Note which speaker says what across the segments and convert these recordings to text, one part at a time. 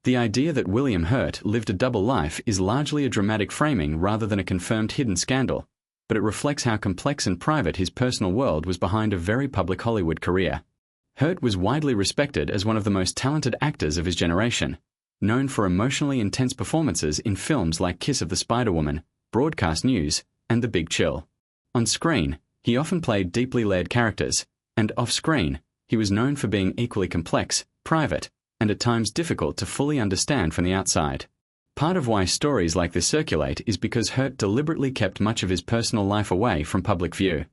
Speaker 1: The idea that William Hurt lived a double life is largely a dramatic framing rather than a confirmed hidden scandal, but it reflects how complex and private his personal world was behind a very public Hollywood career. Hurt was widely respected as one of the most talented actors of his generation, known for emotionally intense performances in films like Kiss of the Spider-Woman, Broadcast News, and The Big Chill. On screen, he often played deeply layered characters, and off-screen, he was known for being equally complex, private, and at times difficult to fully understand from the outside. Part of why stories like this circulate is because Hurt deliberately kept much of his personal life away from public view.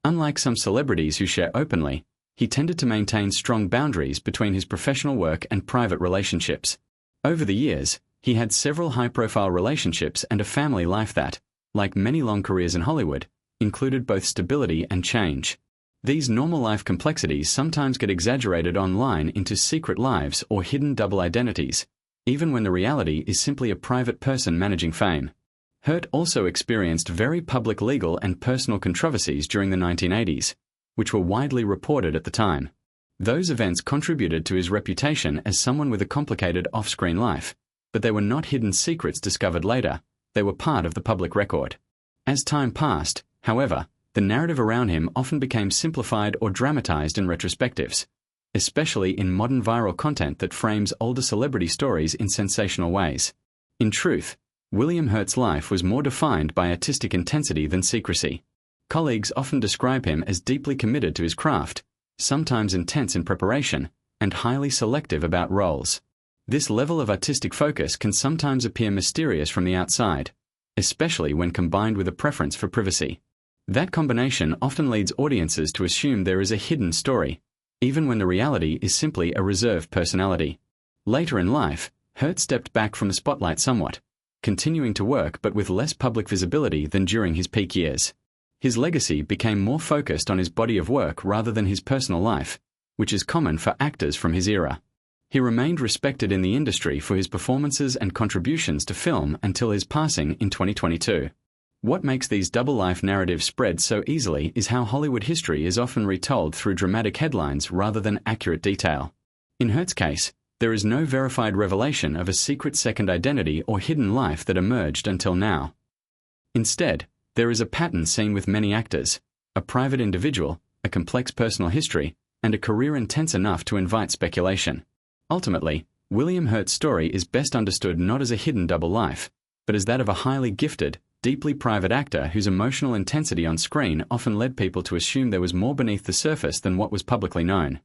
Speaker 1: Unlike some celebrities who share openly, he tended to maintain strong boundaries between his professional work and private relationships. Over the years, he had several high-profile relationships and a family life that, like many long careers in Hollywood, included both stability and change. These normal life complexities sometimes get exaggerated online into secret lives or hidden double identities, even when the reality is simply a private person managing fame. Hurt also experienced very public legal and personal controversies during the 1980s, which were widely reported at the time. Those events contributed to his reputation as someone with a complicated off-screen life, but they were not hidden secrets discovered later, they were part of the public record. As time passed, however, the narrative around him often became simplified or dramatized in retrospectives, especially in modern viral content that frames older celebrity stories in sensational ways. In truth, William Hurt's life was more defined by artistic intensity than secrecy. Colleagues often describe him as deeply committed to his craft, sometimes intense in preparation, and highly selective about roles. This level of artistic focus can sometimes appear mysterious from the outside, especially when combined with a preference for privacy. That combination often leads audiences to assume there is a hidden story, even when the reality is simply a reserved personality. Later in life, Hurt stepped back from the spotlight somewhat, continuing to work but with less public visibility than during his peak years. His legacy became more focused on his body of work rather than his personal life, which is common for actors from his era. He remained respected in the industry for his performances and contributions to film until his passing in 2022. What makes these double-life narratives spread so easily is how Hollywood history is often retold through dramatic headlines rather than accurate detail. In Hurt's case, there is no verified revelation of a secret second identity or hidden life that emerged until now. Instead, there is a pattern seen with many actors: a private individual, a complex personal history, and a career intense enough to invite speculation. Ultimately, William Hurt's story is best understood not as a hidden double life, but as that of a highly gifted, deeply private actor whose emotional intensity on screen often led people to assume there was more beneath the surface than what was publicly known.